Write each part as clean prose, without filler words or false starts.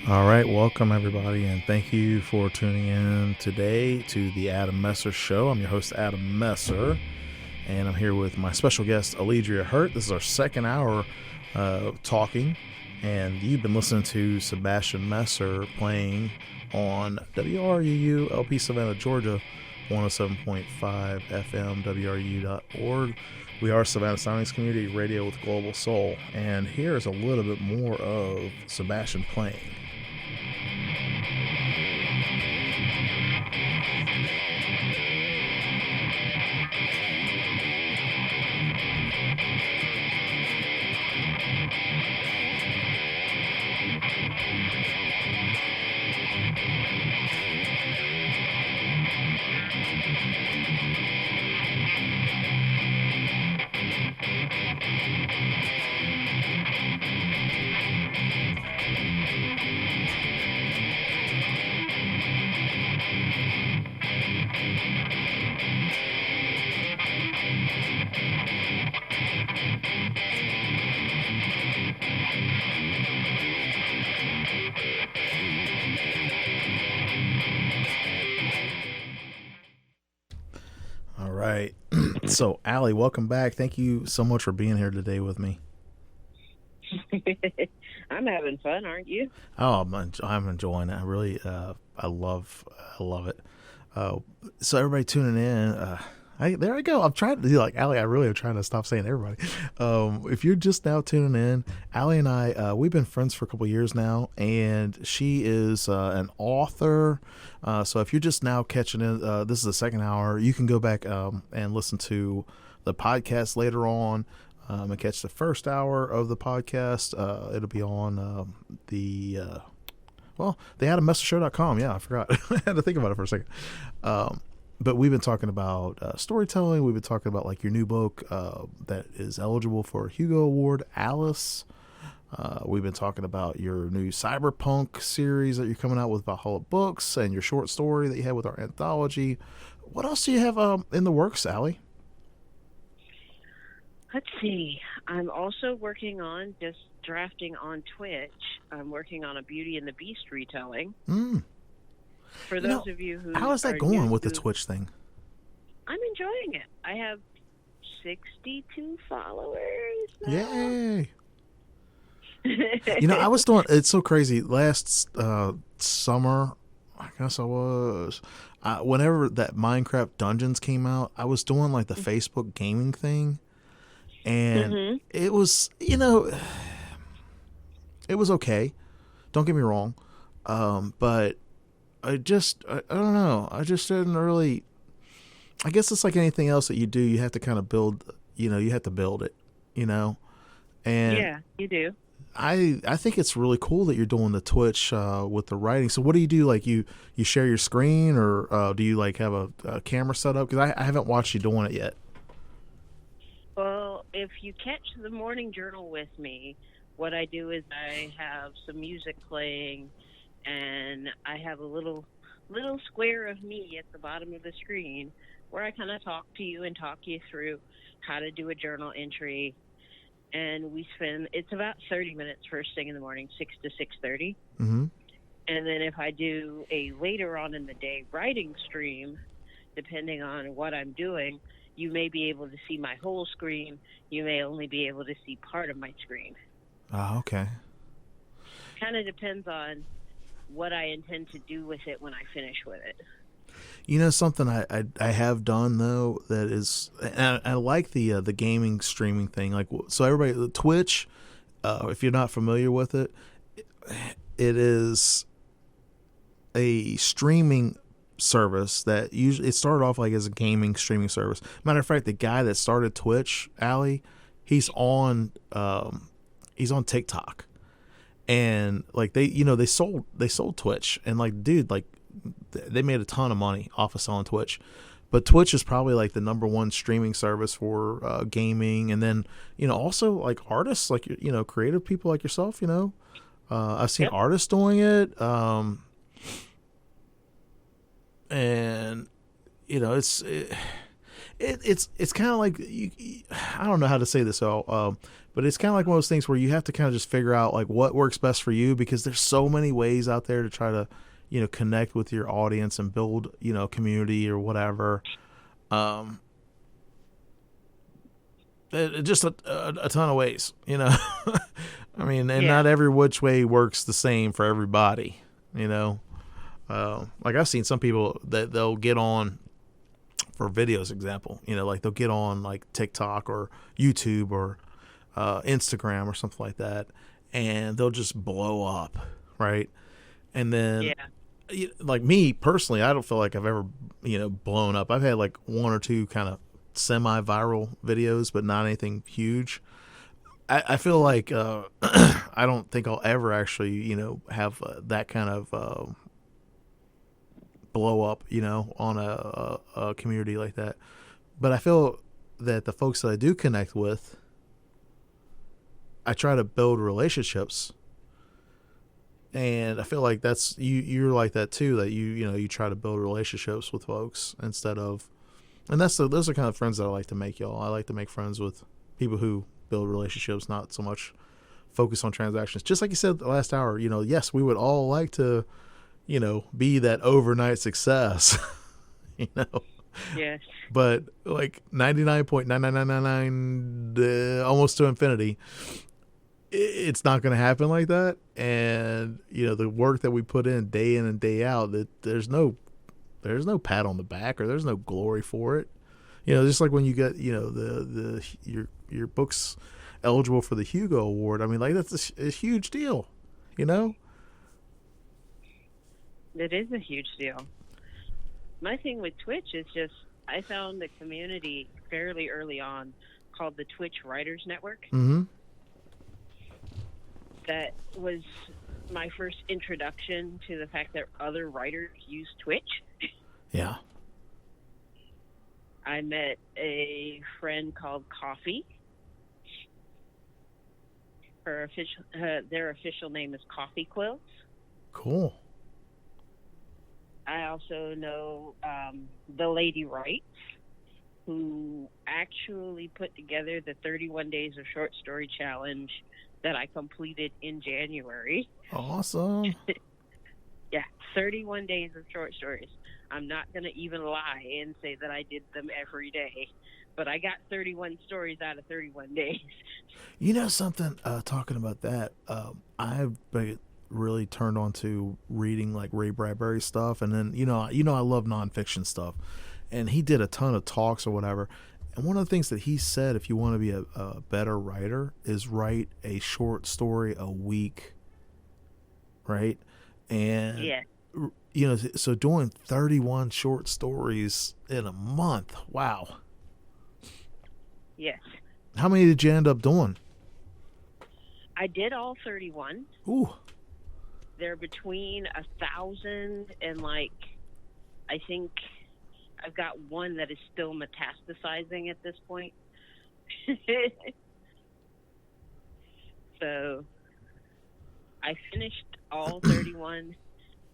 All right, welcome everybody, and thank you for tuning in today to the Adam Messer Show. I'm your host, Adam Messer, and I'm here with my special guest, Alledria Hurt. This is our second hour talking, and you've been listening to Sebastian Messer playing on WRUU LP Savannah, Georgia, 107.5 FM, WRU.org. We are Savannah Soundings Community Radio with Global Soul, and here's a little bit more of Sebastian playing. Right. So, Allie, welcome back. Thank you so much for being here today with me. I'm having fun, aren't you? Oh, I'm enjoying it. I really, I love it. So everybody tuning in, there I go. I'm trying to do like Allie. I really am trying to stop saying everybody. If you're just now tuning in, Allie and I, we've been friends for a couple years now, and she is an author. So if you're just now catching it, this is the second hour. You can go back and listen to the podcast later on. And catch the first hour of the podcast. It'll be on the AdamMessershow.com. Yeah, I forgot. I had to think about it for a second. But we've been talking about storytelling. We've been talking about like your new book that is eligible for a Hugo Award, Alice. We've been talking about your new cyberpunk series that you're coming out with Valhalla Books, and your short story that you had with our anthology. What else do you have in the works, Allie? Let's see. I'm also working on just drafting on Twitch. I'm working on a Beauty and the Beast retelling. For those of you who, how is that going with the Twitch thing? I'm enjoying it. I have 62 followers now. Yay! I was doing. It's so crazy. Last summer, I guess I was. Whenever that Minecraft Dungeons came out, I was doing like the Facebook gaming thing. And it was, it was okay. Don't get me wrong. But I don't know. I just didn't really, I guess it's like anything else that you do. You have to kind of build, you have to build it, And yeah, you do. I think it's really cool that you're doing the Twitch with the writing. So what do you do? Like you share your screen, or do you like have a camera set up? Because I haven't watched you doing it yet. Well, if you catch the morning journal with me, what I do is I have some music playing, and I have a little square of me at the bottom of the screen where I kind of talk to you and talk you through how to do a journal entry. And it's about 30 minutes first thing in the morning, 6 to 6:30. Mm-hmm. And then if I do a later on in the day writing stream, depending on what I'm doing, you may be able to see my whole screen. You may only be able to see part of my screen. Oh, okay. Kind of depends on what I intend to do with it when I finish with it. Something I have done though that is, and I like the gaming streaming thing. Like, so everybody, Twitch, if you're not familiar with it, it is a streaming service that usually it started off like as a gaming streaming service. Matter of fact, the guy that started Twitch, Allie, he's on TikTok, and like they sold Twitch, and like dude, like they made a ton of money off of selling Twitch. But Twitch is probably like the number one streaming service for gaming, and then also like artists, like creative people like yourself. I've seen artists doing it. And It's kind of like I don't know how to say this all, but it's kind of like one of those things where you have to kind of just figure out like what works best for you, because there's so many ways out there to try to connect with your audience and build community or whatever. Um, just a ton of ways, I mean, and Yeah. not every which way works the same for everybody, you know. Like I've seen some people that they'll get on for videos, example, like they'll get on like TikTok or YouTube or Instagram or something like that, and they'll just blow up, right? And then, Yeah. like me personally, I don't feel like I've ever, blown up. I've had like one or two kind of semi-viral videos, but not anything huge. I feel like I don't think I'll ever actually, have that kind of blow up, on a community like that. But I feel that the folks that I do connect with, I try to build relationships, and I feel like that's you're like that too. That you try to build relationships with folks instead of, and those are kind of friends that I like to make, y'all. I like to make friends with people who build relationships, not so much focus on transactions. Just like you said the last hour, yes, we would all like to, be that overnight success, you know. Yes. But like 99.99999, almost to infinity, it's not going to happen like that. And the work that we put in and day out, that there's no pat on the back, or there's no glory for it. Just like when you get your book's eligible for the Hugo Award. I mean, like that's a huge deal, you know. It is a huge deal. My thing with Twitch is just I found a community fairly early on called the Twitch Writers Network. Mm-hmm. That was my first introduction to the fact that other writers use Twitch. Yeah. I met a friend called Coffee. Their official name is Coffee Quills. Cool. I also know the Lady Writes, who actually put together the 31 Days of Short Story Challenge that I completed in January. Awesome. Yeah, 31 days of short stories. I'm not going to even lie and say that I did them every day, but I got 31 stories out of 31 days. You know something, talking about that, I've been really turned on to reading like Ray Bradbury stuff, and then I love nonfiction stuff, and he did a ton of talks or whatever. And one of the things that he said, if you want to be a better writer, is write a short story a week, right? And Yeah. So doing 31 short stories in a month, wow. Yes. How many did you end up doing? I did all 31. Ooh. They're between 1,000 and like, I think I've got one that is still metastasizing at this point. So I finished all 31,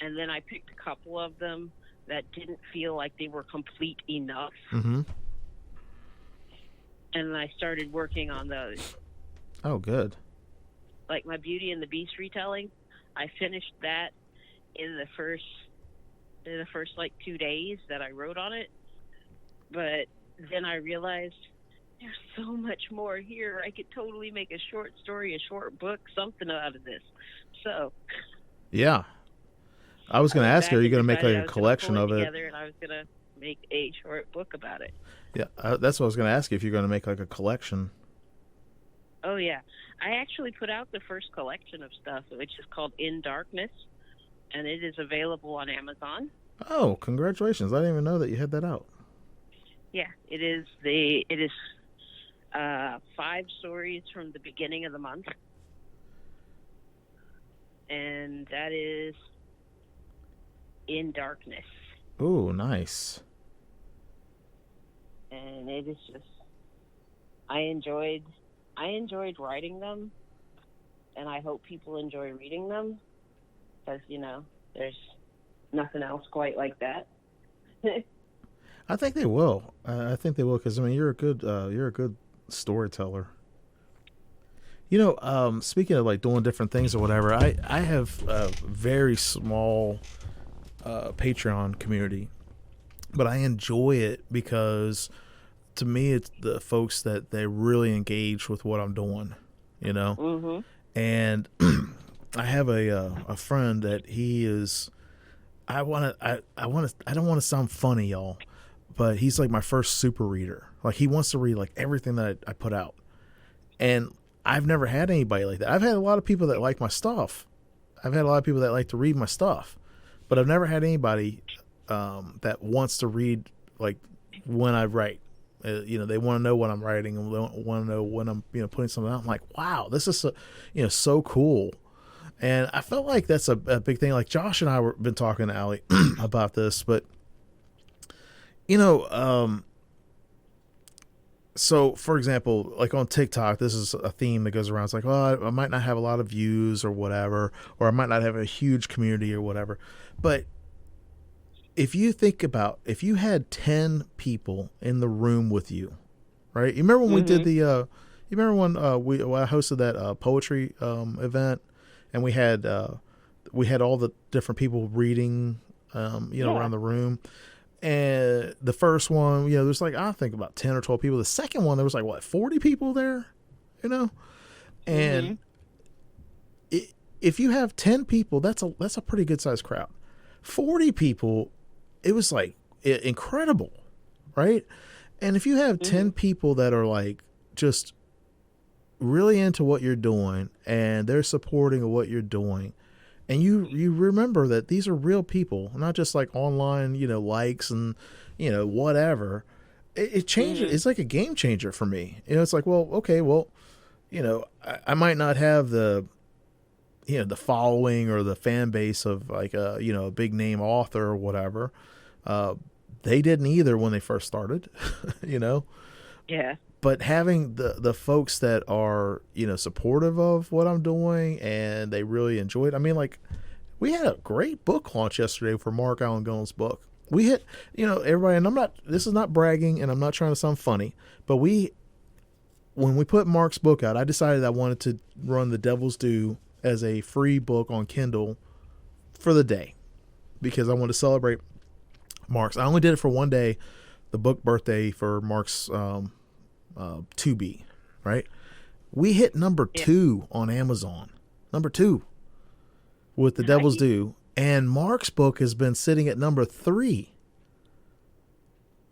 and then I picked a couple of them that didn't feel like they were complete enough. Mm-hmm. And I started working on those. Oh, good. Like my Beauty and the Beast retelling, I finished that in the first like 2 days that I wrote on it. But then I realized there's so much more here. I could totally make a short story, a short book, something out of this. So yeah, I was going to ask you, are you going to make like a collection of it? Together, and I was going to make a short book about it. Yeah, that's what I was going to ask you, if you're going to make like a collection. Oh yeah, I actually put out the first collection of stuff, which is called In Darkness, and it is available on Amazon. Oh, congratulations! I didn't even know that you had that out. Yeah, it is 5 stories from the beginning of the month, and that is In Darkness. Ooh, nice. And it is just, I enjoyed writing them, and I hope people enjoy reading them, because there's nothing else quite like that. I think they will. I think they will because I mean you're a good storyteller. Speaking of like doing different things or whatever, I have a very small Patreon community, but I enjoy it because to me it's the folks that they really engage with what I'm doing, you know. Mhm. And I have a friend that he is. I don't want to sound funny, y'all, but he's like my first super reader. Like he wants to read like everything that I put out, and I've never had anybody like that. I've had a lot of people that like my stuff. I've had a lot of people that like to read my stuff, but I've never had anybody that wants to read like when I write. They want to know what I'm writing and want to know when I'm putting something out. I'm like, wow, this is so cool. And I felt like that's a big thing. Like Josh and I were been talking to Allie about this, but so for example, like on TikTok, this is a theme that goes around. It's like, well, I might not have a lot of views or whatever, or I might not have a huge community or whatever. But if you think about if you had 10 people in the room with you, right? You remember when we did the you remember when I hosted that poetry event, and we had all the different people reading around the room. And the first one, there's like I think about 10 or 12 people. The second one there was like what, 40 people there, And if you have 10 people, that's a pretty good sized crowd. 40 people, it was like incredible, right? And if you have 10 people that are like just really into what you're doing and they're supporting what you're doing, and you remember that these are real people, not just like online, likes and, whatever, it changes. It's like a game changer for me. It's like, well, okay, well, I might not have the following or the fan base of like a big name author or whatever. They didn't either when they first started, Yeah. But having the folks that are, supportive of what I'm doing and they really enjoy it. I mean, like we had a great book launch yesterday for Mark Allen Goins' book. We hit, everybody, and this is not bragging and I'm not trying to sound funny, but when we put Mark's book out, I decided I wanted to run The Devil's Due as a free book on Kindle for the day because I wanted to celebrate Mark's. I only did it for one day, the book birthday for Mark's 2B, right? We hit number 2 on Amazon. Number 2 with The Devil's Due. And Mark's book has been sitting at number 3.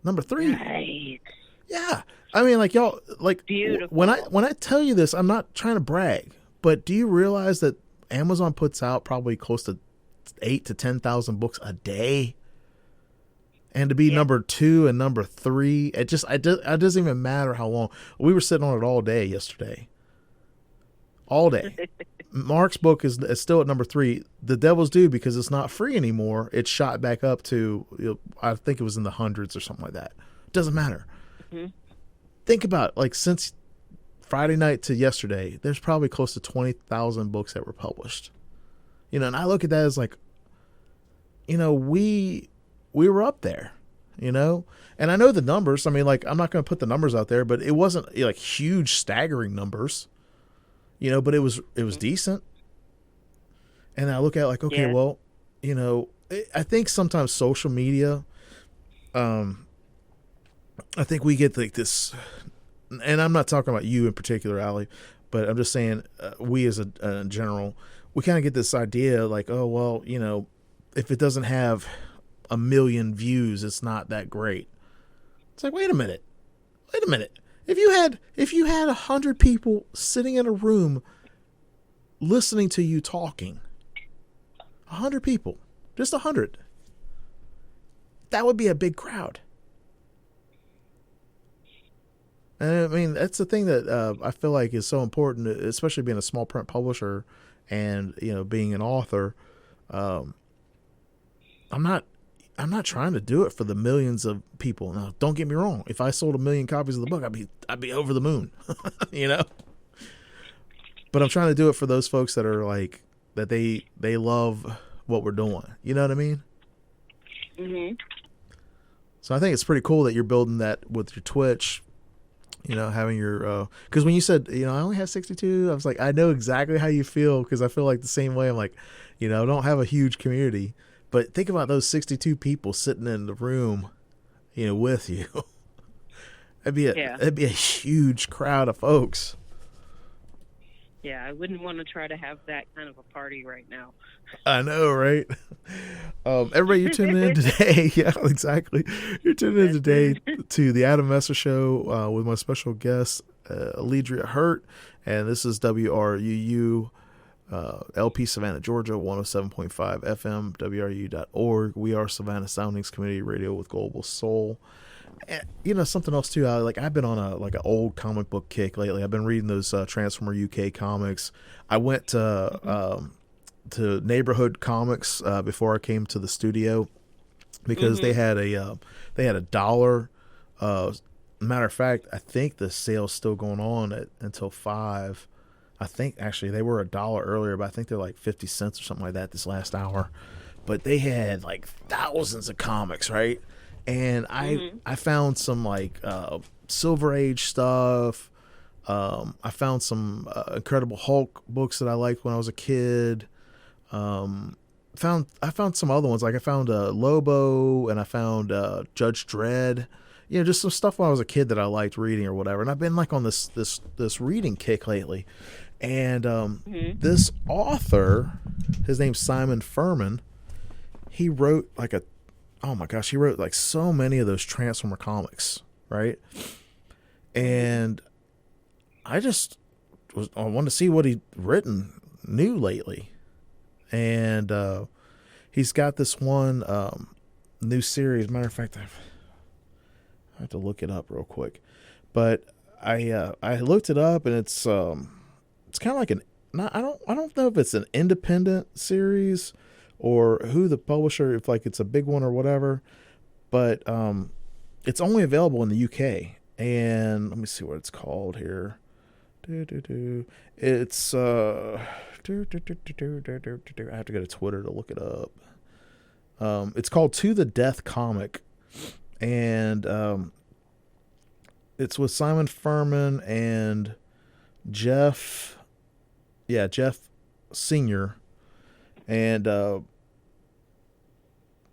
Number 3. Right. Yeah. I mean, like y'all, like beautiful. When I tell you this, I'm not trying to brag, but do you realize that Amazon puts out probably close to 8,000 to 10,000 books a day? And to be number 2 and number 3, it doesn't even matter how long. We were sitting on it all day yesterday. All day. Mark's book is still at number 3. The Devil's Due, because it's not free anymore, it shot back up to, I think it was in the hundreds or something like that. It doesn't matter. Mm-hmm. Think about, like, since Friday night to yesterday, there's probably close to 20,000 books that were published. And I look at that as like, we were up there, and I know the numbers. I mean, like, I'm not going to put the numbers out there, but it wasn't like huge, staggering numbers, but it was decent. And I look at it like, okay, well, I think sometimes social media, I think we get like this, and I'm not talking about you in particular, Allie, but I'm just saying we as a general, we kind of get this idea like, oh, well, if it doesn't have 1 million views, it's not that great. It's like, wait a minute. If you had 100 people sitting in a room listening to you talking, 100 people, just 100, that would be a big crowd. And I mean, that's the thing that I feel like is so important, especially being a small print publisher and, being an author. I'm not trying to do it for the millions of people. Now, don't get me wrong. If I sold 1 million copies of the book, I'd be over the moon, But I'm trying to do it for those folks that are like, that they love what we're doing. You know what I mean? Mm-hmm. So I think it's pretty cool that you're building that with your Twitch. You know, having your because when you said, you know, I only have 62, I was like, I know exactly how you feel, because I feel like the same way. I'm like, you know, I don't have a huge community, but think about those 62 people sitting in the room, you know, with you. That'd be a huge crowd of folks. Yeah, I wouldn't want to try to have that kind of a party right now. I know, right? Everybody, you're tuning in today. Yeah, exactly. You're tuning in today to the Adam Messer Show with my special guest, Alledria Hurt, and this is WRUU, LP Savannah, Georgia, 107.5 FM, WRU.org. We are Savannah Soundings Community Radio with Global Soul. And, you know, something else too. I've been on an old comic book kick lately. I've been reading those Transformer UK comics. I went to Neighborhood Comics before I came to the studio, because they had a dollar. Matter of fact, I think the sale's still going on until 5. I think actually they were $1 earlier, but I think they're like 50 cents or something like that this last hour. But they had like thousands of comics, right? And I found some like Silver Age stuff. I found some Incredible Hulk books that I liked when I was a kid. I found some other ones, like I found Lobo, and I found Judge Dredd. You know, just some stuff when I was a kid that I liked reading or whatever. And I've been like on this reading kick lately. And this author, his name's Simon Furman. He wrote he wrote like so many of those Transformer comics, right? And I wanted to see what he'd written new lately. And he's got this one new series. Matter of fact, I have to look it up real quick. But I looked it up, and it's kind of like I don't know if it's an independent series or who the publisher, if like it's a big one or whatever, but it's only available in the UK. And let me see what it's called here. It's I have to go to Twitter to look it up. It's called To the Death Comic, and it's with Simon Furman and Jeff Senior. And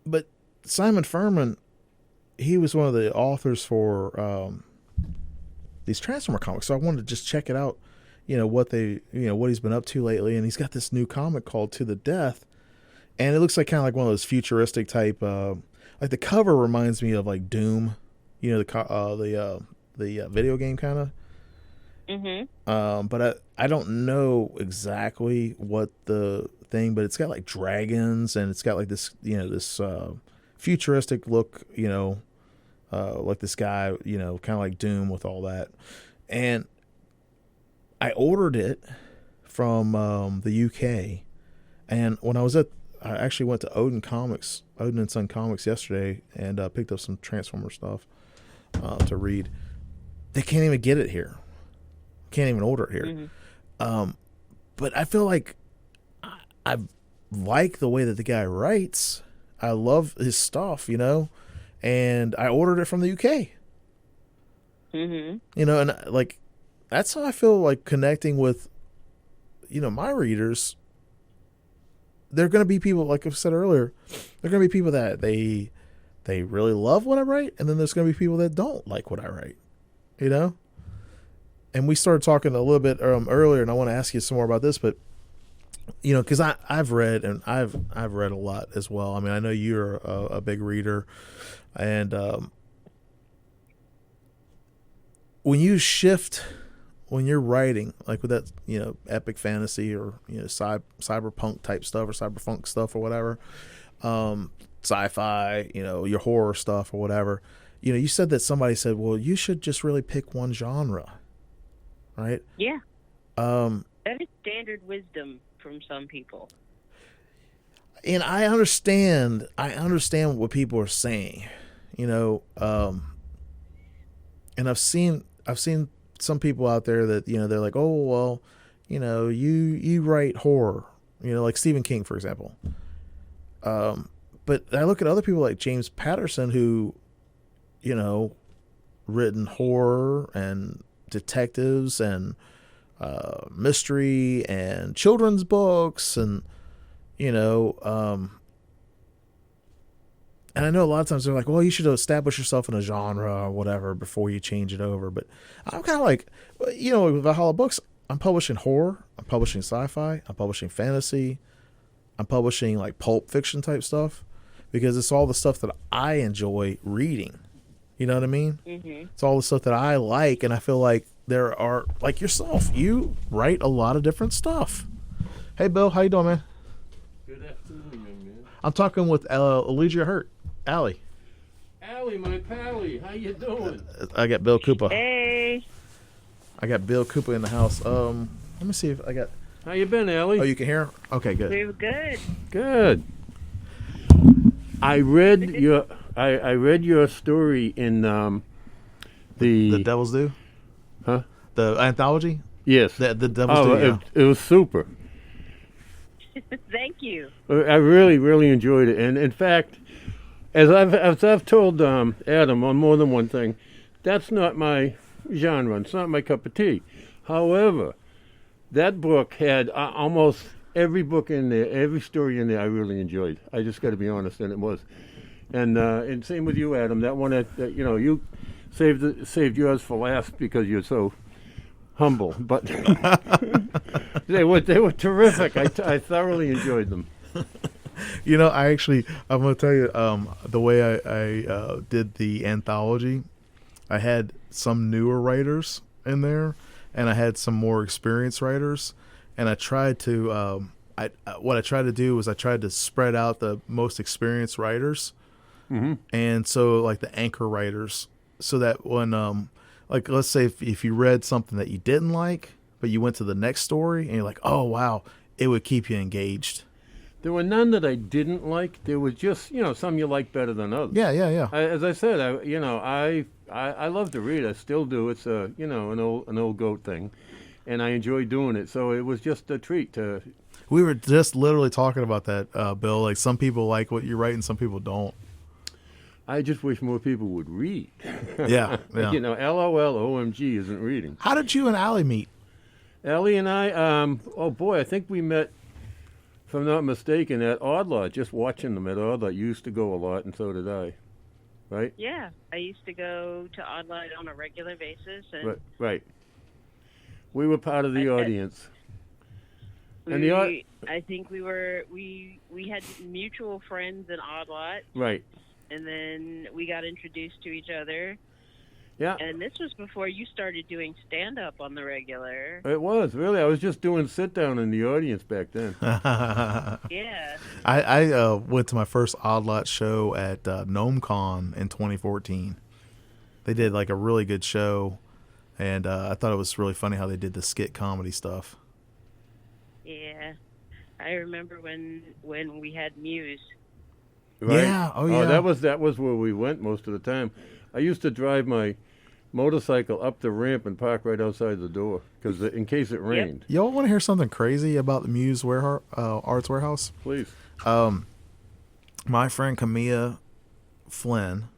but Simon Furman, he was one of the authors for these Transformer comics, so I wanted to just check it out, you know, what he's been up to lately. And he's got this new comic called To the Death, and it looks like kind of like one of those futuristic type, like the cover reminds me of like Doom, you know, the video game kind of. But I don't know exactly what the thing, but it's got like dragons, and it's got like this, you know, this futuristic look, you know, like this guy, you know, kind of like Doom with all that. And I ordered it from the UK, and when I actually went to Odin and Son Comics yesterday, and picked up some Transformer stuff to read. They can't even get it here. Can't even order it here. But I feel like I like the way that the guy writes. I love his stuff, you know, and I ordered it from the UK. You know, and like that's how I feel like connecting with, you know, my readers. They're going to be people, like I said earlier, they're going to be people that they really love what I write, and then there's going to be people that don't like what I write, you know. And we started talking a little bit earlier, and I want to ask you some more about this, but you know, because I've read, and I've read a lot as well. I mean, I know you're a big reader, and when you're writing like with that, you know, epic fantasy or, you know, cyberpunk type stuff or cyberpunk stuff or whatever, sci-fi, you know, your horror stuff or whatever, you know, you said that somebody said, well, you should just really pick one genre. Right? Yeah. That is standard wisdom from some people. And I understand what people are saying, you know, and I've seen some people out there that, you know, they're like, oh, well, you know, you write horror, you know, like Stephen King, for example. But I look at other people like James Patterson, who written horror and detectives and mystery and children's books and and I know a lot of times they're like, well, you should establish yourself in a genre or whatever before you change it over. But I'm kind of like, with Valhalla Books, I'm publishing horror, I'm publishing sci-fi, I'm publishing fantasy, I'm publishing like pulp fiction type stuff because it's all the stuff that I enjoy reading. You know what I mean? Mm-hmm. It's all the stuff that I like, and I feel like there are, like yourself, you write a lot of different stuff. Hey, Bill, how you doing, man? Good afternoon, young man. I'm talking with Alledria Hurt. Allie. Allie, my pally, how you doing? I got Bill Cooper. Hey. I got Bill Cooper in the house. Let me see if I got. How you been, Allie? Oh, you can hear? Okay, good. We were good. Good. I read your story in The Devil's Due? Huh? The anthology? Yes. The Devil's Due. Yeah. It was super. Thank you. I really, really enjoyed it, and in fact, as I've told Adam on more than one thing, that's not my genre. It's not my cup of tea. However, that book had almost every book in there, every story in there. I really enjoyed. I just got to be honest, and it was. And same with you, Adam. That one that you saved yours for last because you're so humble, but they were terrific. I thoroughly enjoyed them. I'm going to tell you, the way I did the anthology, I had some newer writers in there, and I had some more experienced writers, and I tried to, what I tried to do was I tried to spread out the most experienced writers, mm-hmm. and so like the anchor writers, so that when, like let's say if you read something that you didn't like, but you went to the next story, and you're like, oh wow, it would keep you engaged. There were none that I didn't like. There was just, some you like better than others. Yeah. As I said, I love to read. I still do. It's an old goat thing, and I enjoy doing it. So it was just a treat to. We were just literally talking about that, Bill. Like some people like what you write, and some people don't. I just wish more people would read. Yeah. LOL, OMG isn't reading. How did you and Allie meet? Allie and I, I think we met. If I'm not mistaken, at Odd Lot, just watching them at Odd Lot. You used to go a lot, and so did I, right? Yeah, I used to go to Odd Lot on a regular basis. And right. We were part of the audience. I think we had mutual friends in Odd Lot. Right. And then we got introduced to each other. Yeah. And this was before you started doing stand-up on the regular. It was, really. I was just doing sit-down in the audience back then. Yeah. I went to my first Odd Lot show at GnomeCon in 2014. They did like a really good show, and I thought it was really funny how they did the skit comedy stuff. Yeah. I remember when we had Muse. Right? Yeah. Oh, yeah. Oh, that was where we went most of the time. I used to drive my motorcycle up the ramp and park right outside the door because in case it rained. Yep. Y'all want to hear something crazy about the Muse Arts Warehouse? Please. My friend Camilla Flynn,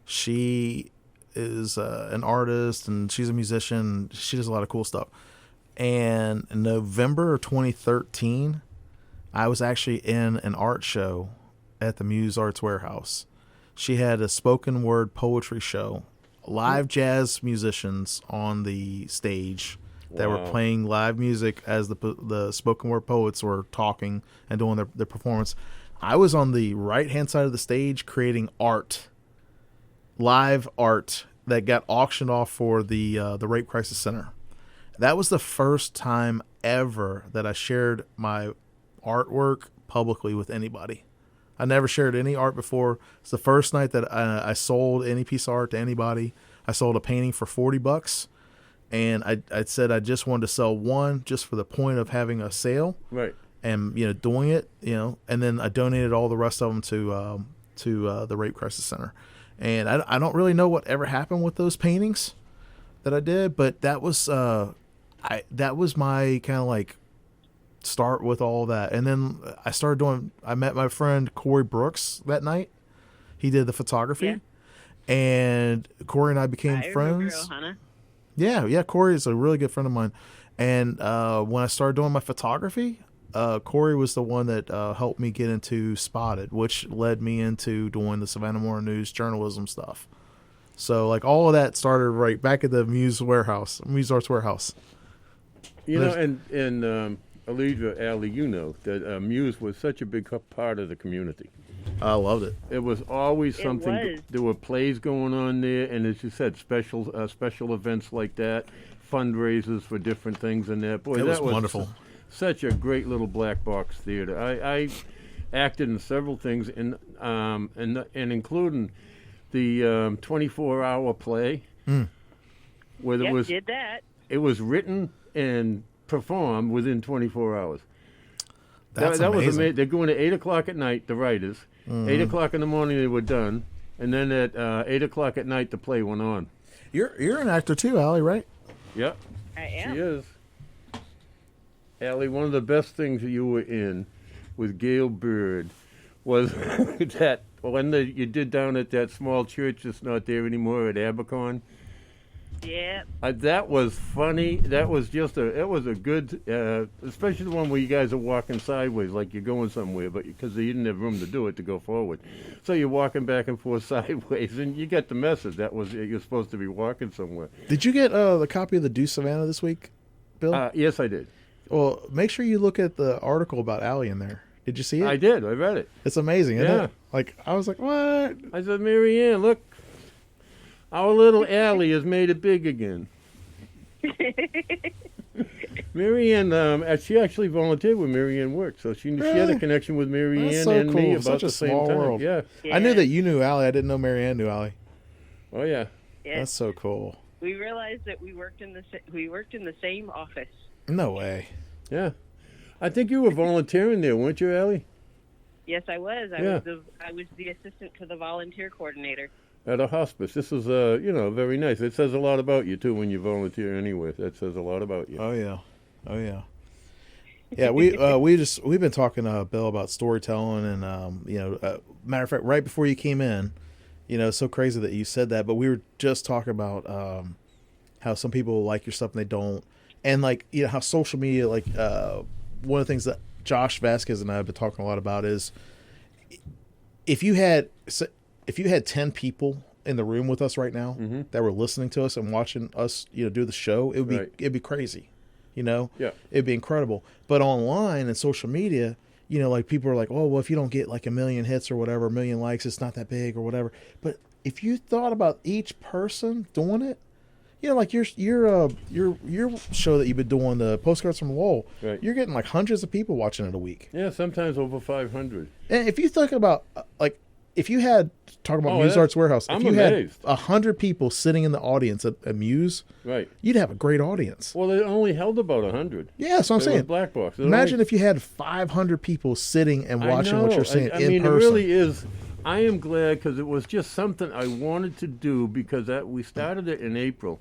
she is an artist and she's a musician. She does a lot of cool stuff. And in November of 2013, I was actually in an art show at the Muse Arts Warehouse. She had a spoken word poetry show, live jazz musicians on the stage that were playing live music as the spoken word poets were talking and doing their performance. I was on the right-hand side of the stage creating art, live art that got auctioned off for the Rape Crisis Center. That was the first time ever that I shared my artwork publicly with anybody. I never shared any art before. It's the first night that I sold any piece of art to anybody. I sold a painting for $40, and I said I just wanted to sell one just for the point of having a sale, right? And doing it, and then I donated all the rest of them to the Rape Crisis Center. And I don't really know what ever happened with those paintings that I did, but that was my kind of like start with all that. And then I met my friend Corey Brooks that night. He did the photography. and Corey and I became I remember friends. Ohana. Yeah, Corey is a really good friend of mine. And when I started doing my photography, Corey was the one that helped me get into Spotted, which led me into doing the Savannah Morning News journalism stuff. So, like, all of that started right back at the Muse Arts Warehouse. You know, and Alledria, Allie, you know that Muse was such a big part of the community. I loved it. It was always something. was. There were plays going on there, and as you said, special events like that, fundraisers for different things in there. Boy, It was that was wonderful. Such a great little black box theater. I acted in several things, and including the 24-hour play, where there Yep, was did that. it was written and performed within 24 hours. That's that was amazing. amazing. They're going at 8 o'clock at night, the writers. 8 o'clock in the morning they were done, and then at 8 o'clock at night the play went on. You're an actor too, Allie, right? Yep, I am. she is. Allie, one of the best things you were in with Gail Bird was that one that you did down at that small church that's not there anymore at Abercorn. Yeah. That was funny. That was it was a good, especially the one where you guys are walking sideways like you're going somewhere, but because you didn't have room to do it to go forward, so you're walking back and forth sideways, and you get the message. That was you're supposed to be walking somewhere. Did you get the copy of the Do Savannah this week, Bill? Yes, I did. Well, make sure you look at the article about Allie in there. Did you see it? I did. I read it. It's amazing, isn't Yeah. it? Like, I was like, what? I said, Mary Ann, look, our little Allie has made it big again. Mary Ann, she actually volunteered with Mary Ann Work, so she had a Really? connection with Mary That's Ann so and me cool. about Such a the same small time. world. Yeah. I knew Yeah. that you knew Allie. I didn't know Mary Ann knew Allie. Oh yeah. Yeah. That's so cool. We realized that we worked in the same office. No way. Yeah. I think you were volunteering there, weren't you, Allie? Yes, I was. Yeah. I was the assistant to the volunteer coordinator. At a hospice. This is, very nice. It says a lot about you, too, when you volunteer anywhere. That says a lot about you. Oh yeah. Oh yeah. Yeah, we've been talking to Bill about storytelling, and matter of fact, right before you came in, it's so crazy that you said that, but we were just talking about how some people like your stuff and they don't, and how social media, one of the things that Josh Vasquez and I have been talking a lot about is if you had 10 people in the room with us right now that were listening to us and watching us, do the show, it'd be crazy. Yeah. It'd be incredible. But online and social media, people are like, oh, well, if you don't get like 1 million hits or whatever, 1 million likes, it's not that big or whatever. But if you thought about each person doing it, like your show that you've been doing, the Postcards from Lowell, Right. you're getting like hundreds of people watching it a week. Yeah, sometimes over 500. And if you think about if you had talking about Oh, Muse yeah. Arts Warehouse, I'm if you had amazed. 100 people sitting in the audience at Muse, Right. you'd have a great audience. Well, they only held about 100. Yeah, that's what I'm There was saying. black box. Imagine if you had 500 people sitting and watching what you're saying I in mean, person. it really is. I am glad because it was just something I wanted to do because we started it in April.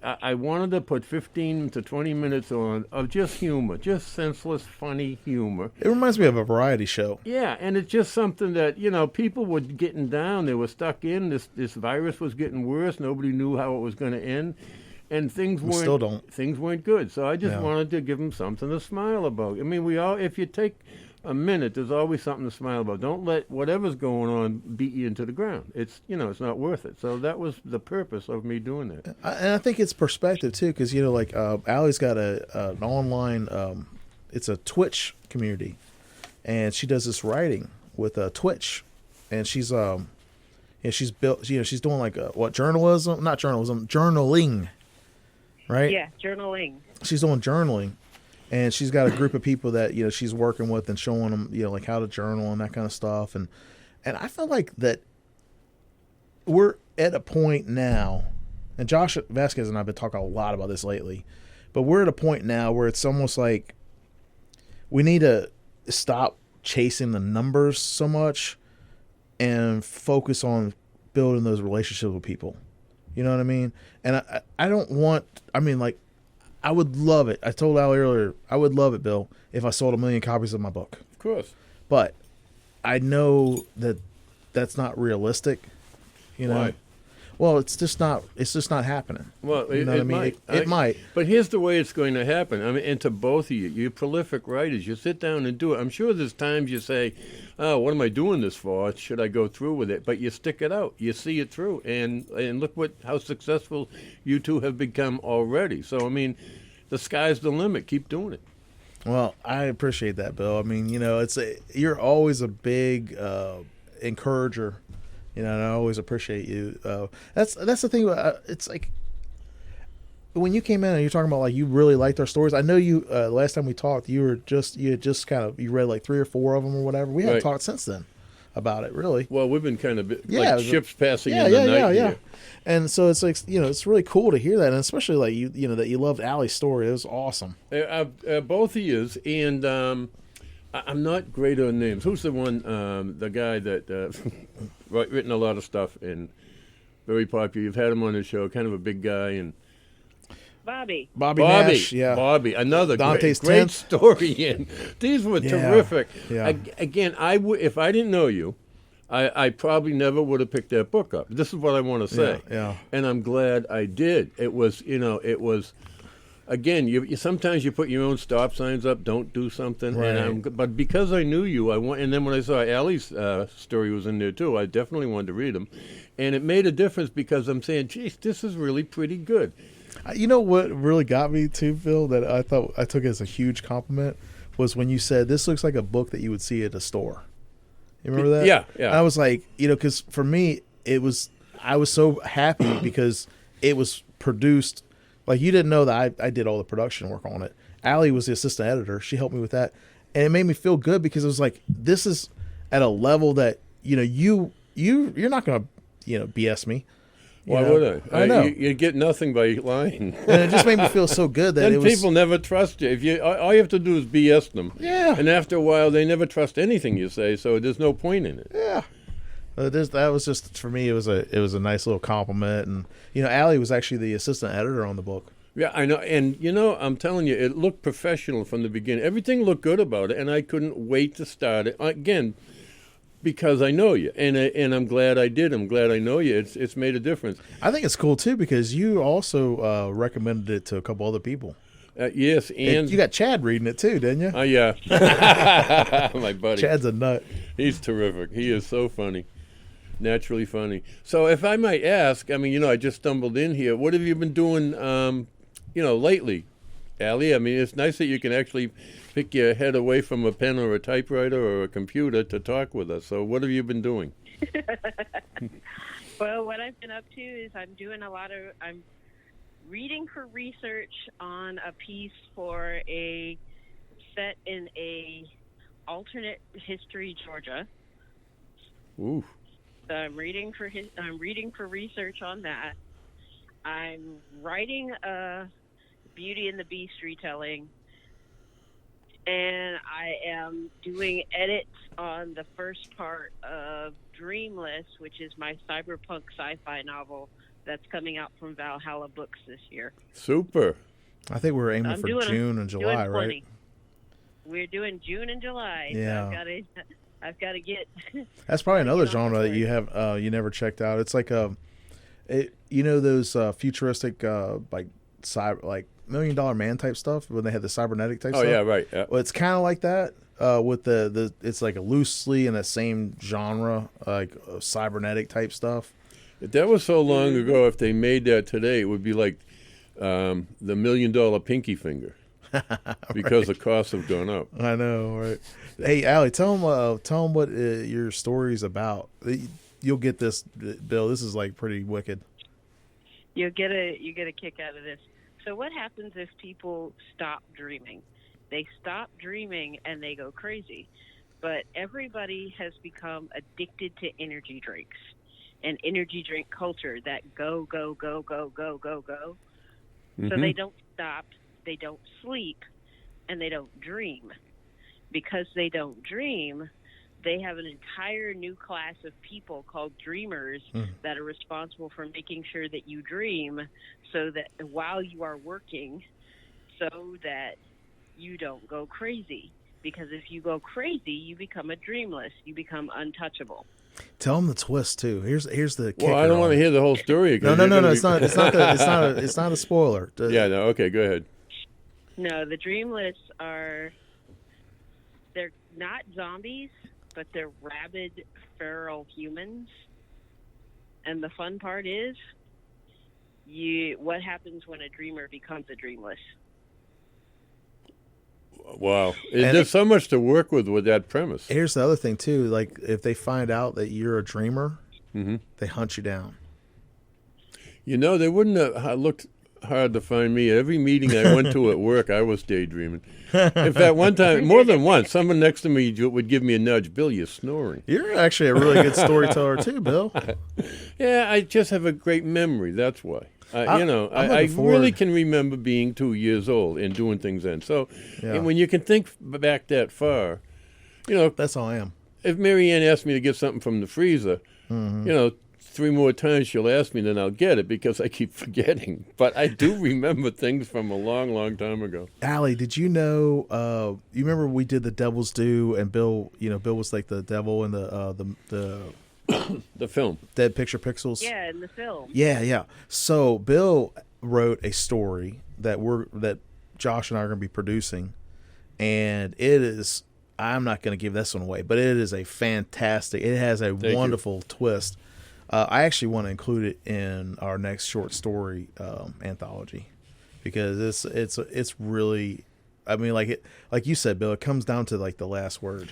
I wanted to put 15 to 20 minutes on of just humor, just senseless, funny humor. It reminds me of a variety show. Yeah, and it's just something that, people were getting down. They were stuck in. This virus was getting worse. Nobody knew how it was going to end. And things We weren't still don't. things weren't good. So I just Yeah. wanted to give them something to smile about. I mean, if you take a minute, there's always something to smile about. Don't let whatever's going on beat you into the ground. It's it's not worth it. So that was the purpose of me doing that. And I think it's perspective too, because Allie's got an online, it's a Twitch community, and she does this writing with Twitch, and she's she's built, she's doing journaling, right? Yeah, journaling. She's doing journaling, and she's got a group of people that she's working with and showing them like how to journal and that kind of stuff, and I feel like that we're at a point now, and Josh Vasquez and I have been talking a lot about this lately, but we're at a point now where it's almost like we need to stop chasing the numbers so much and focus on building those relationships with people. You know what I mean? And I don't want, I would love it. I told Al earlier, I would love it, Bill, if I sold 1 million copies of my book. Of course. But I know that that's not realistic. You know. Why? Well, it's just not. It's just not happening. Well, You know what I mean? might. It might. But here's the way it's going to happen. I mean, and to both of you, you're prolific writers. You sit down and do it. I'm sure there's times you say, "Oh, what am I doing this for? Should I go through with it?" But you stick it out. You see it through, and look how successful you two have become already. So I mean, the sky's the limit. Keep doing it. Well, I appreciate that, Bill. I mean, you know, you're always a big encourager. You know, and I always appreciate you. That's the thing. It's like when you came in and you're talking about like you really liked our stories. I know you. Last time we talked, you had just kind of you read like 3 or 4 of them or whatever. We haven't talked since then about it, really. Well, we've been kind of like ships passing in the night. Yeah. And so it's like, you know, it's really cool to hear that, and especially like you know that you loved Allie's story. It was awesome. Both of yous, and I'm not great on names. Who's the one? The guy that written a lot of stuff and very popular. You've had him on the show. Kind of a big guy and. Bobby Nash, yeah. Bobby, another Dante's great story. And these were terrific. Yeah. Again, if I didn't know you, I probably never would have picked that book up. This is what I want to say. Yeah. And I'm glad I did. It was, again, you sometimes you put your own stop signs up, don't do something. Right. But because I knew you, and then when I saw Allie's story was in there too, I definitely wanted to read them. And it made a difference because I'm saying, geez, this is really pretty good. You know what really got me too, Phil, that I thought I took as a huge compliment was when you said this looks like a book that you would see at a store. You remember that? Yeah. And I was like, you know, because for me, I was so happy because it was produced. Like, you didn't know that I did all the production work on it. Allie was the assistant editor. She helped me with that. And it made me feel good because it was like, this is at a level that, you know, you're not going to, you know, BS me. Why would I? I know. You get nothing by lying. And it just made me feel so good that and people never trust you. All you have to do is BS them. Yeah. And after a while, they never trust anything you say, so there's no point in it. Yeah. That was just, for me, it was a nice little compliment. And, you know, Allie was actually the assistant editor on the book. Yeah, I know. And, you know, I'm telling you, it looked professional from the beginning. Everything looked good about it, and I couldn't wait to start it. Again, because I know you, and I'm glad I did. I'm glad I know you. It's made a difference. I think it's cool too because you also recommended it to a couple other people. Yes, and you got Chad reading it too, didn't you? Yeah, my buddy. Chad's a nut. He's terrific. He is so funny, naturally funny. So, if I might ask, I mean, you know, I just stumbled in here. What have you been doing, you know, lately, Allie? I mean, it's nice that you can actually pick your head away from a pen or a typewriter or a computer to talk with us. So what have you been doing? Well, what I've been up to is I'm reading for research on a piece for a set in a alternate history Georgia. Ooh. So I'm reading for research on that. I'm writing a Beauty and the Beast retelling. And I am doing edits on the first part of Dreamless, which is my cyberpunk sci-fi novel that's coming out from Valhalla Books this year. Super. I think we're aiming for June and July, right? We're doing June and July. Yeah. So I've got to get. That's probably another genre that you have you never checked out. It's like you know those futuristic like $1 Million Man type stuff when they had the cybernetic type stuff. Oh yeah, right. Yeah. Well, it's kind of like that with the it's like a loosely in the same genre, like cybernetic type stuff. If that was so long ago, if they made that today, it would be like the $1 Million Pinky Finger, because the costs have gone up. I know, right? Hey, Allie, tell them what your story's about. You'll get this, Bill. This is like pretty wicked. You get a kick out of this. So what happens if people stop dreaming? They stop dreaming and they go crazy. But everybody has become addicted to energy drinks and energy drink culture that go, go, go, go, go, go, go. So they don't stop, they don't sleep, and they don't dream. Because they don't dream, they have an entire new class of people called dreamers that are responsible for making sure that you dream so that while you are working, so that you don't go crazy. Because if you go crazy, you become a dreamless. You become untouchable. Tell them the twist too. Here's the kicker. Well, I don't want to hear the whole story again. No. It's not. It's not a spoiler. Yeah. No. Okay. Go ahead. No, the dreamless they're not zombies, but they're rabid, feral humans. And the fun part is, what happens when a dreamer becomes a dreamless? Wow. There's so much to work with that premise. Here's the other thing too. Like if they find out that you're a dreamer, they hunt you down. You know, they wouldn't have looked hard to find me. Every meeting I went to at work, I was daydreaming. In fact, one time, more than once, someone next to me would give me a nudge. Bill, you're snoring. You're actually a really good storyteller too, Bill. Yeah, I just have a great memory. That's why. I forward. really can remember being 2 years old and doing things then. So, and when you can think back that far, that's all I am. If Mary Ann asked me to get something from the freezer, 3 more times she'll ask me, then I'll get it because I keep forgetting. But I do remember things from a long, long time ago. Allie, did you know? You remember we did the Devil's Due, and Bill, Bill was like the devil in the the film Dead Picture Pixels. Yeah, in the film. Yeah. So Bill wrote a story that Josh and I are going to be producing, and it is. I'm not going to give this one away, but it is a fantastic. It has a wonderful twist. I actually want to include it in our next short story anthology because it's really. I mean, like you said, Bill. It comes down to like the last word.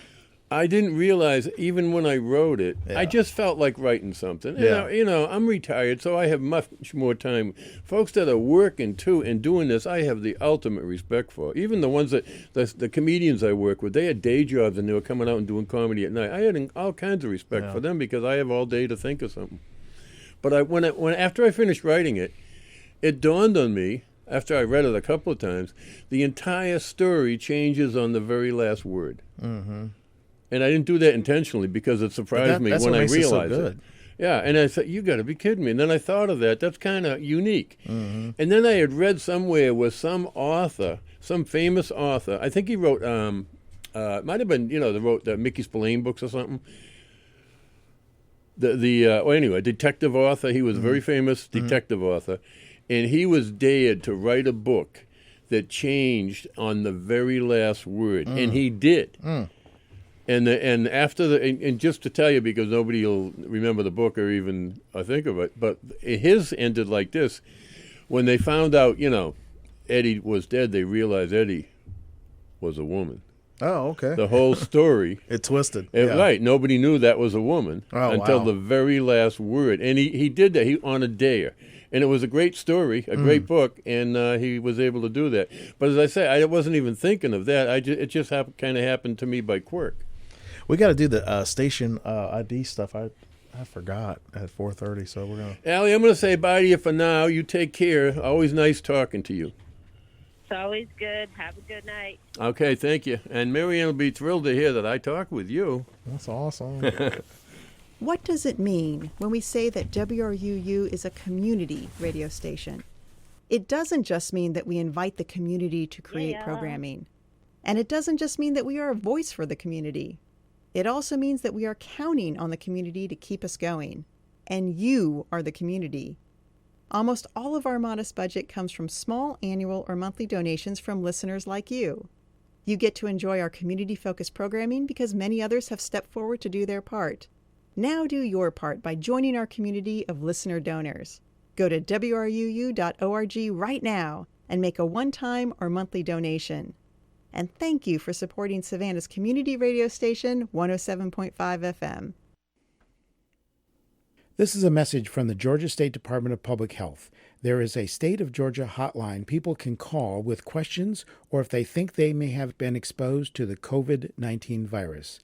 I didn't realize, even when I wrote it, I just felt like writing something. Yeah. I'm retired, so I have much more time. Folks that are working, too, and doing this, I have the ultimate respect for. Even the ones the comedians I work with, they had day jobs, and they were coming out and doing comedy at night. I had all kinds of respect for them because I have all day to think of something. But after I finished writing it, it dawned on me, after I read it a couple of times, the entire story changes on the very last word. Mm-hmm. And I didn't do that intentionally because it surprised me when I realized it. Yeah, and I thought, you got to be kidding me. And then I thought of that. That's kind of unique. Mm-hmm. And then I had read somewhere where some author, some famous author, I think he wrote, it might have been, they wrote the Mickey Spillane books or something. Anyway, detective author. He was a very famous detective author. And he was dared to write a book that changed on the very last word. And he did. And after and just to tell you, because nobody will remember the book or even think of it, but his ended like this: when they found out, Eddie was dead, they realized Eddie was a woman. Oh, okay. The whole story it twisted. Right. Nobody knew that was a woman until the very last word, and he did that on a dare. And it was a great story, a great book, and he was able to do that. But as I say, I wasn't even thinking of that. It just kind of happened to me by quirk. We got to do the station ID stuff. I forgot at 4:30, so we're gonna. Allie, I'm gonna say bye to you for now. You take care. Always nice talking to you. It's always good. Have a good night. Okay, thank you. And Marianne will be thrilled to hear that I talk with you. That's awesome. What does it mean when we say that WRUU is a community radio station? It doesn't just mean that we invite the community to create programming. And it doesn't just mean that we are a voice for the community. It also means that we are counting on the community to keep us going. And you are the community. Almost all of our modest budget comes from small annual or monthly donations from listeners like you. You get to enjoy our community-focused programming because many others have stepped forward to do their part. Now do your part by joining our community of listener donors. Go to WRUU.org right now and make a one-time or monthly donation. And thank you for supporting Savannah's community radio station, 107.5 FM. This is a message from the Georgia State Department of Public Health. There is a State of Georgia hotline people can call with questions or if they think they may have been exposed to the COVID-19 virus.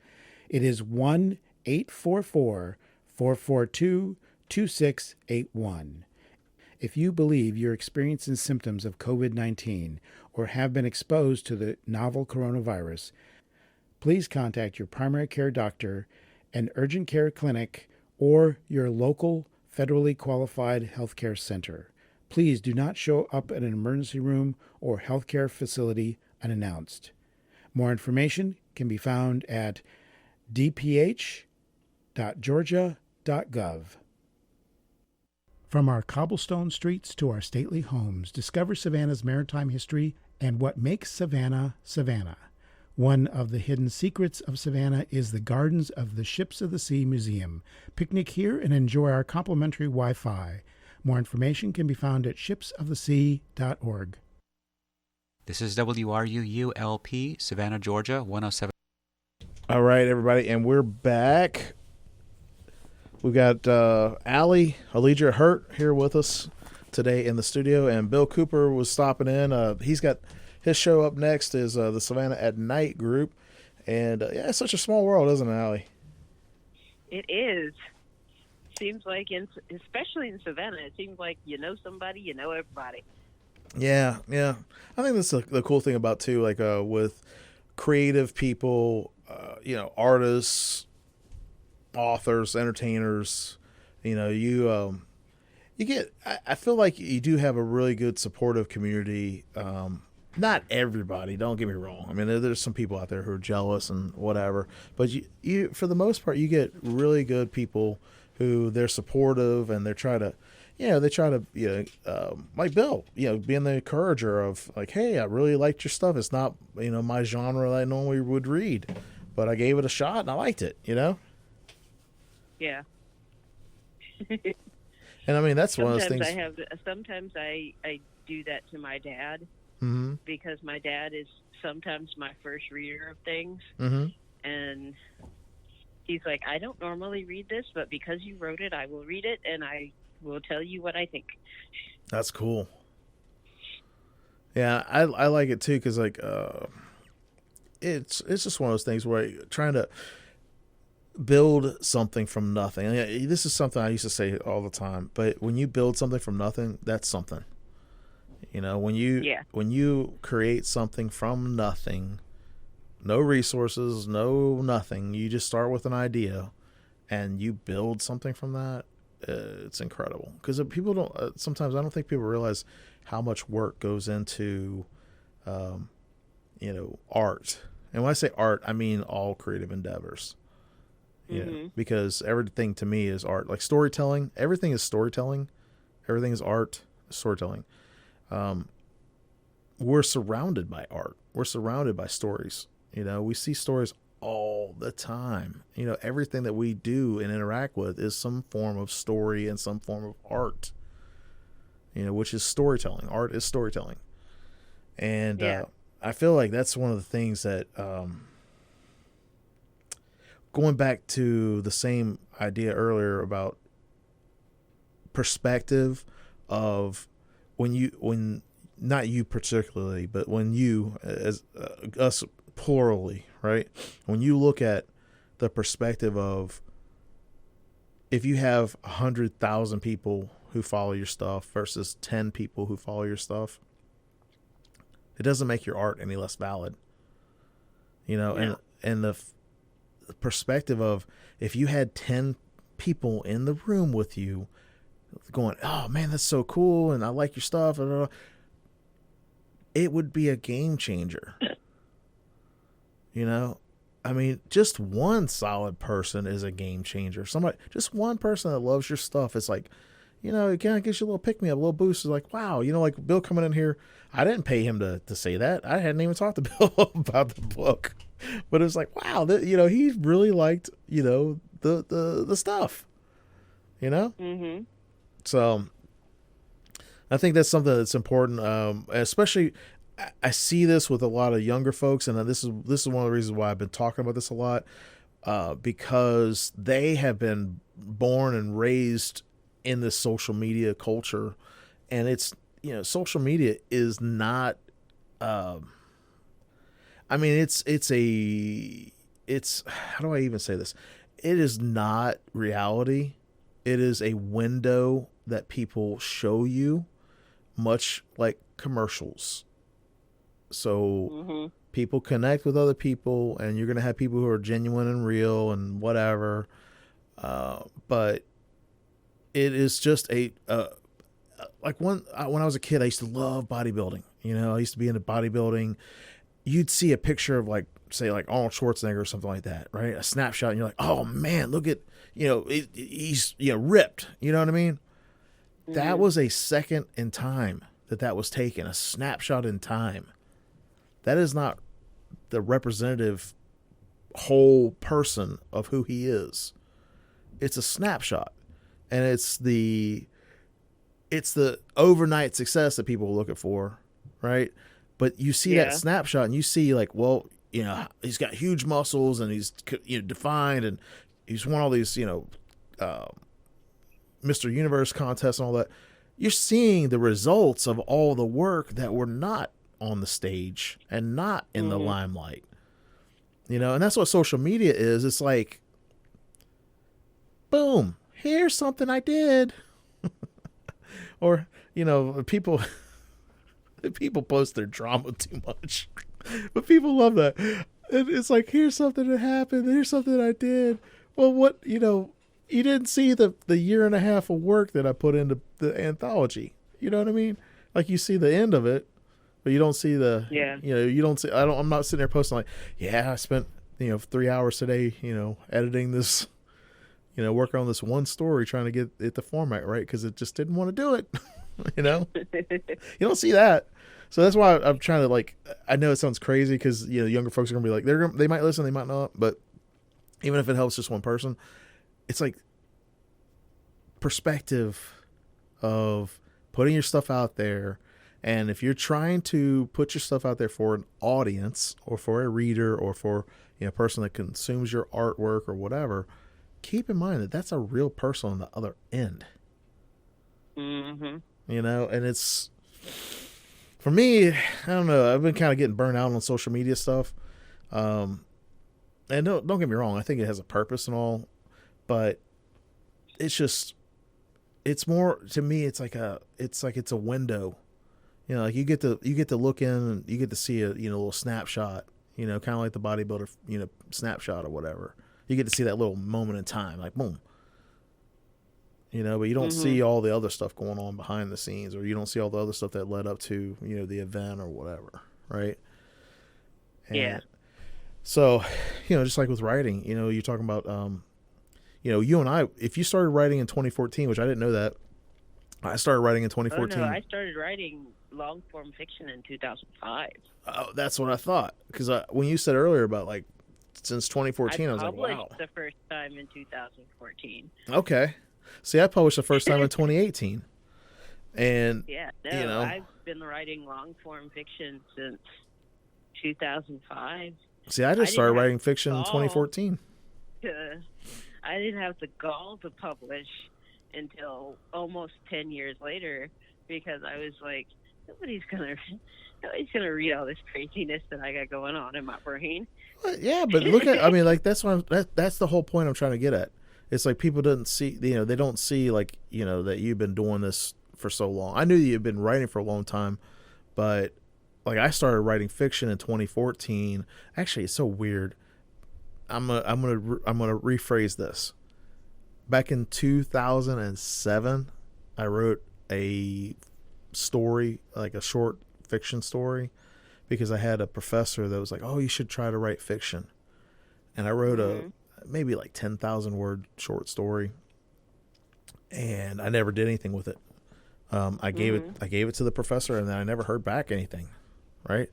It is 1-844-442-2681. If you believe you're experiencing symptoms of COVID-19 or have been exposed to the novel coronavirus, please contact your primary care doctor, an urgent care clinic, or your local federally qualified healthcare center. Please do not show up at an emergency room or healthcare facility unannounced. More information can be found at dph.georgia.gov. From our cobblestone streets to our stately homes, discover Savannah's maritime history and what makes Savannah, Savannah. One of the hidden secrets of Savannah is the Gardens of the Ships of the Sea Museum. Picnic here and enjoy our complimentary Wi-Fi. More information can be found at shipsofthesea.org. This is WRUU-LP, Savannah, Georgia, 107. All right, everybody, and we're back. We've got Alledria Hurt here with us today in the studio, and Bill Cooper was stopping in. He's got his show up next is the Savannah at Night group, and yeah, it's such a small world, isn't it, Allie? It is. Seems like, especially in Savannah, it seems like you know somebody, you know everybody. Yeah. I think that's the cool thing about, too, like with creative people, artists, authors, entertainers, you get, I feel like you do have a really good supportive community. Not everybody, don't get me wrong. I mean, there's some people out there who are jealous and whatever, but you for the most part, you get really good people who they're supportive and they try to, like Bill, being the encourager of like, hey, I really liked your stuff. It's not, my genre that I normally would read, but I gave it a shot and I liked it, Yeah. And I mean, that's one of those things. Sometimes I do that to my dad, mm-hmm. because my dad is sometimes my first reader of things. Mm-hmm. And he's like, I don't normally read this, but because you wrote it, I will read it and I will tell you what I think. That's cool. Yeah, I like it too, because like it's just one of those things where you're trying to build something from nothing. And this is something I used to say all the time, but when you build something from nothing, that's something. When you create something from nothing, no resources, no nothing, you just start with an idea and you build something from that, it's incredible. Because people don't, sometimes I don't think people realize how much work goes into, art. And when I say art, I mean all creative endeavors. Mm-hmm. Because everything to me is art. Like storytelling, everything is storytelling. Everything is art, storytelling. We're surrounded by art. We're surrounded by stories. We see stories all the time. Everything that we do and interact with is some form of story and some form of art, which is storytelling. Art is storytelling. And I feel like that's one of the things that, going back to the same idea earlier about perspective of when not you particularly, but when you, as us plurally, right? When you look at the perspective of, if you have 100,000 people who follow your stuff versus 10 people who follow your stuff, it doesn't make your art any less valid. And the perspective of, if you had 10 people in the room with you going, oh man, that's so cool, and I like your stuff, it would be a game changer. I mean, just one solid person is a game changer. Just one person that loves your stuff. It's like, it kind of gives you a little pick-me-up, a little boost. It's like, wow, like Bill coming in here, I didn't pay him to say that. I hadn't even talked to Bill about the book. But it was like, wow, he really liked, the stuff, Mm-hmm. So I think that's something that's important, especially I see this with a lot of younger folks, and this is one of the reasons why I've been talking about this a lot, because they have been born and raised in this social media culture, and it's social media is not. I mean, it's how do I even say this? It is not reality. It is a window that people show you, much like commercials. So people connect with other people, and you're going to have people who are genuine and real and whatever. But it is just like when I was a kid, I used to love bodybuilding. I used to be into bodybuilding, you'd see a picture of like, say like Arnold Schwarzenegger or something like that, right? A snapshot, and you're like, oh man, look at, he's, ripped. You know what I mean? Mm-hmm. That was a second in time that was taken, a snapshot in time. That is not the representative whole person of who he is. It's a snapshot, and it's the overnight success that people are looking for, right? But you see that snapshot, and you see like, well, he's got huge muscles, and he's defined, and he's won all these Mr. Universe contests and all that. You're seeing the results of all the work that were not on the stage and not in the limelight. And that's what social media is. It's like, boom, here's something I did. Or, people post their drama too much. But people love that. And it's like, here's something that happened. Here's something I did. Well, what, you didn't see the year and a half of work that I put into the anthology. You know what I mean? Like, you see the end of it, but you don't see you don't see, I'm not sitting there posting like, I spent, 3 hours today, editing this, working on this one story, trying to get it the format right, because it just didn't want to do it. You don't see that. So that's why I'm trying to, like, I know it sounds crazy because, younger folks are going to be like, they might listen, they might not, but even if it helps just one person, it's like perspective of putting your stuff out there. And if you're trying to put your stuff out there for an audience or for a reader or for a person that consumes your artwork or whatever, keep in mind that that's a real person on the other end. Mm-hmm. And it's, for me, I don't know, I've been kind of getting burnt out on social media stuff. And don't get me wrong, I think it has a purpose and all, but it's more, to me, it's like it's a window. Like you get to look in and you get to see a little snapshot, kind of like the bodybuilder, snapshot or whatever. You get to see that little moment in time, like boom. But you don't see all the other stuff going on behind the scenes, or you don't see all the other stuff that led up to, the event or whatever, right? And so, just like with writing, you're talking about, you and I, if you started writing in 2014, which I didn't know that, I started writing in 2014. Oh, no, I started writing long-form fiction in 2005. Oh, that's what I thought. Because when you said earlier about, like, since 2014, I was like, wow. I published the first time in 2014. Okay. See, I published the first time in 2018. And, I've been writing long-form fiction since 2005. See, I just started writing fiction in 2014. I didn't have the gall to publish until almost 10 years later, because I was like, nobody's gonna read all this craziness that I got going on in my brain. Well, yeah, but look at, I mean, like, that's the whole point I'm trying to get at. It's like people didn't see, they don't see, like, that you've been doing this for so long. I knew you've been writing for a long time, but like, I started writing fiction in 2014. Actually, it's so weird. I'm gonna rephrase this. Back in 2007, I wrote a story, like a short fiction story, because I had a professor that was like, "Oh, you should try to write fiction." And I wrote a maybe like 10,000 word short story, and I never did anything with it. I gave it to the professor, and then I never heard back anything, right?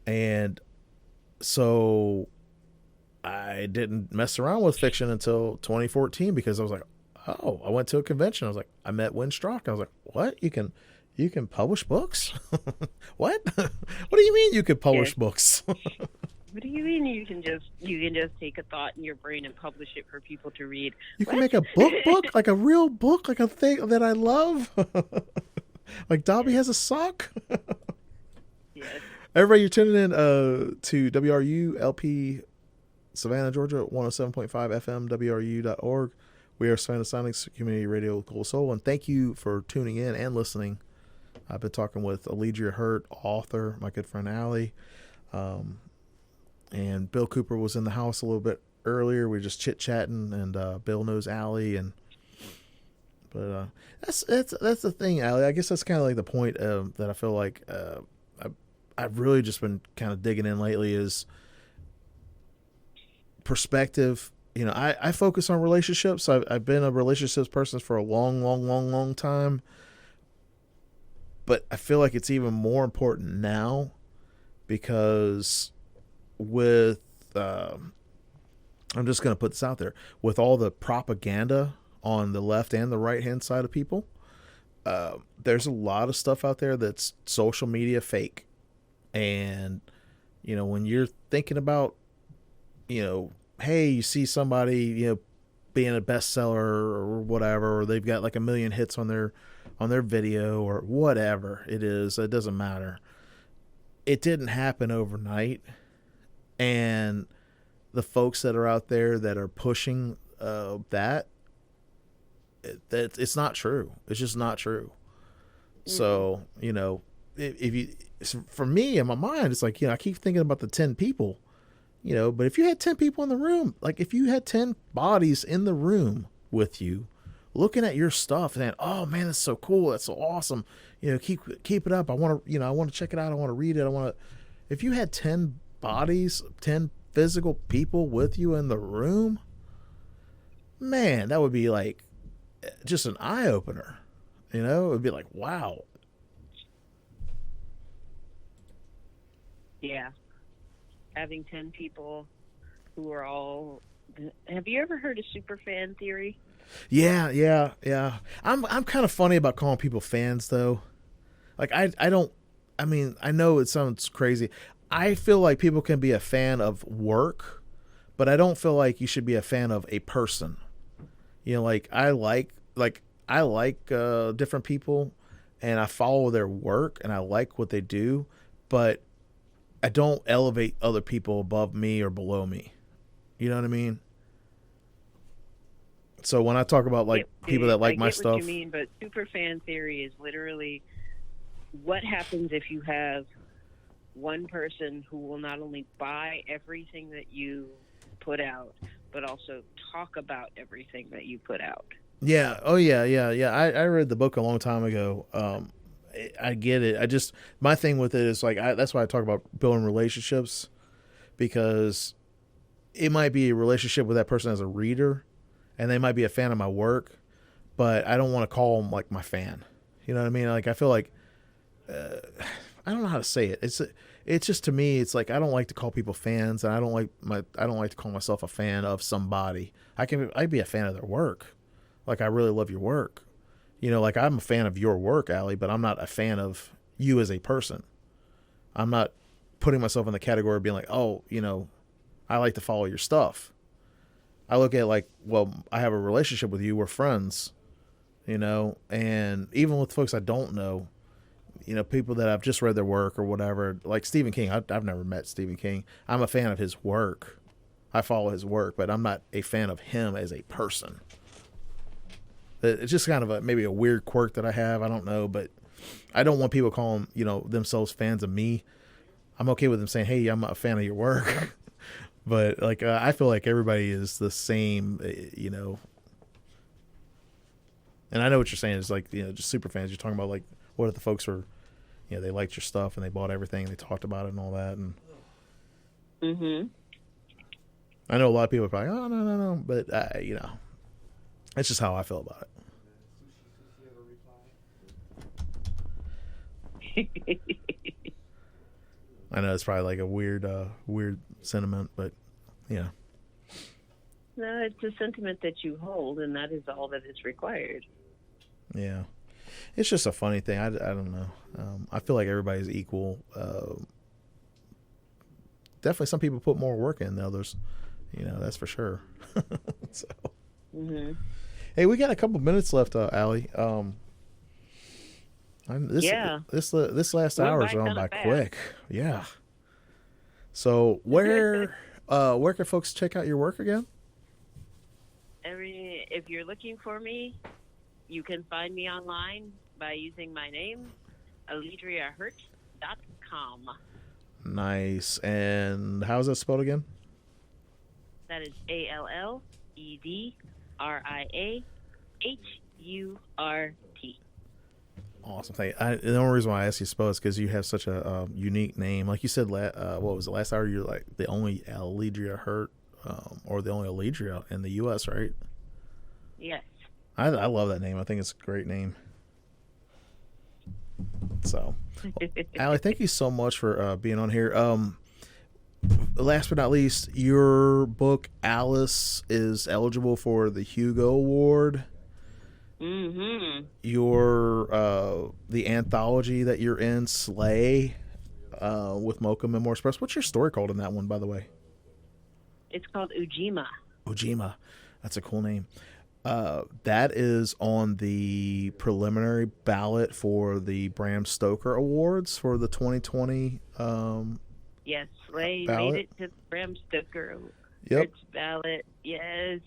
And so I didn't mess around with fiction until 2014, because I was like, oh, I went to a convention. I was like, I met Win Strock. I was like, what? You can publish books? What? What do you mean you can publish books? What do you mean you can just take a thought in your brain and publish it for people to read? You can make a book, like a real book, like a thing that I love. Like Dobby has a sock. Yes. Everybody, you're tuning in to WRU-LP Savannah, Georgia, 107.5 FM, WRU.org. We are Savannah Sonics Community Radio with Global Soul, and thank you for tuning in and listening. I've been talking with Alledria Hurt, author, my good friend Allie, and Bill Cooper was in the house a little bit earlier. We were just chit-chatting, and Bill knows Allie, but that's the thing, Allie. I guess that's kind of like the point that I feel like I've really just been kind of digging in lately is perspective. You know, I focus on relationships. I've been a relationships person for a long time, but I feel like it's even more important now because with I'm just going to put this out there, with all the propaganda on the left and the right hand side of people, there's a lot of stuff out there that's social media fake. And you know, when you're thinking about, you know, hey, you see somebody, you know, being a bestseller or whatever, or they've got like 1 million hits on their video or whatever it is, it doesn't matter. It didn't happen overnight. And the folks that are out there that are pushing that it's not true. It's just not true. So, you know, if you, for me in my mind, it's like, you know, I keep thinking about the 10 people, you know, but if you had 10 people in the room, like if you had 10 bodies in the room with you, looking at your stuff and saying, oh man, that's so cool. That's so awesome. You know, keep it up. I want to, you know, I want to check it out. I want to read it. If you had 10 bodies, 10 physical people with you in the room, man, that would be like just an eye opener. You know, it would be like, wow. Yeah. Having 10 people who are all. Have you ever heard of superfan theory? Yeah. I'm kind of funny about calling people fans though. Like I don't. I mean, I know it sounds crazy. I feel like people can be a fan of work, but I don't feel like you should be a fan of a person. You know, like I like different people, and I follow their work, and I like what they do, but I don't elevate other people above me or below me. You know what I mean? So when I talk about like people that like my stuff, I get what you mean, but superfan theory is literally what happens if you have one person who will not only buy everything that you put out, but also talk about everything that you put out. Yeah. Oh yeah. I read the book a long time ago. I get it. My thing with it is like, that's why I talk about building relationships, because it might be a relationship with that person as a reader, and they might be a fan of my work, but I don't want to call them like my fan. You know what I mean? Like, I feel like, I don't know how to say it. It's just, to me, it's like, I don't like to call people fans, and I don't like to call myself a fan of somebody. I'd be a fan of their work. Like, I really love your work. You know, like, I'm a fan of your work, Allie, but I'm not a fan of you as a person. I'm not putting myself in the category of being like, oh, you know, I like to follow your stuff. I look at like, well, I have a relationship with you. We're friends, you know, and even with folks I don't know, you know, people that I've just read their work or whatever, like Stephen King. I've never met Stephen King. I'm a fan of his work. I follow his work, but I'm not a fan of him as a person. It's just kind of maybe a weird quirk that I have. I don't know, but I don't want people calling, you know, themselves fans of me. I'm okay with them saying, hey, I'm a fan of your work. But like, I feel like everybody is the same, you know. And I know what you're saying is like, you know, just super fans. You're talking about like, what if the folks were, you know, they liked your stuff and they bought everything and they talked about it and all that. And I know a lot of people are probably, oh, no. But, you know, that's just how I feel about it. I know it's probably like a weird sentiment, but yeah. No, it's a sentiment that you hold, and that is all that is required. Yeah. It's just a funny thing. I don't know. I feel like everybody's equal. Definitely some people put more work in than others. You know, that's for sure. So. Hey, we got a couple minutes left, Allie. This last hour is going by quick. Yeah. So where can folks check out your work again? If you're looking for me, you can find me online by using my name, alledriahurt.com. Nice. And how's that spelled again? That is ALLEDRIAHURT. Awesome. The only reason why I asked you Spo is because you have such a unique name. Like you said, what was it, last hour? You're like the only Alledria Hurt, or the only Alledria in the U.S., right? Yes. I love that name. I think it's a great name. So, Allie, thank you so much for being on here. Last but not least, your book Alice is eligible for the Hugo Award. Mm-hmm. The anthology that you're in, Slay, with Mocha Memoir Express. What's your story called in that one, by the way? It's called Ujima. Ujima. That's a cool name. That is on the preliminary ballot for the Bram Stoker Awards for the 2020 Yes, Slay ballot. made it to the Bram Stoker Yep. ballot. Yes.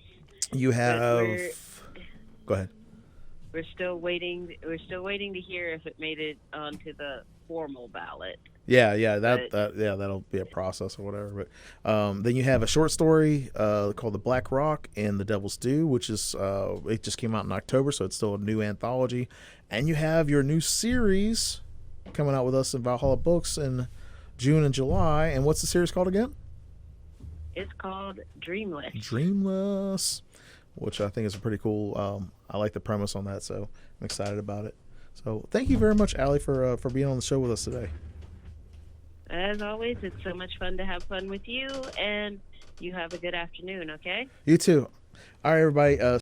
You have... Go ahead. We're still waiting. We're still waiting to hear if it made it onto the formal ballot. Yeah, that'll be a process or whatever. But then you have a short story called The Black Rock and The Devil's Due, which is it just came out in October, so it's still a new anthology. And you have your new series coming out with us in Valhalla Books in June and July. And what's the series called again? It's called Dreamless. Dreamless, which I think is a pretty cool. I like the premise on that, so I'm excited about it. So thank you very much, Allie, for being on the show with us today. As always, it's so much fun to have fun with you, and you have a good afternoon, okay? You too. All right, everybody.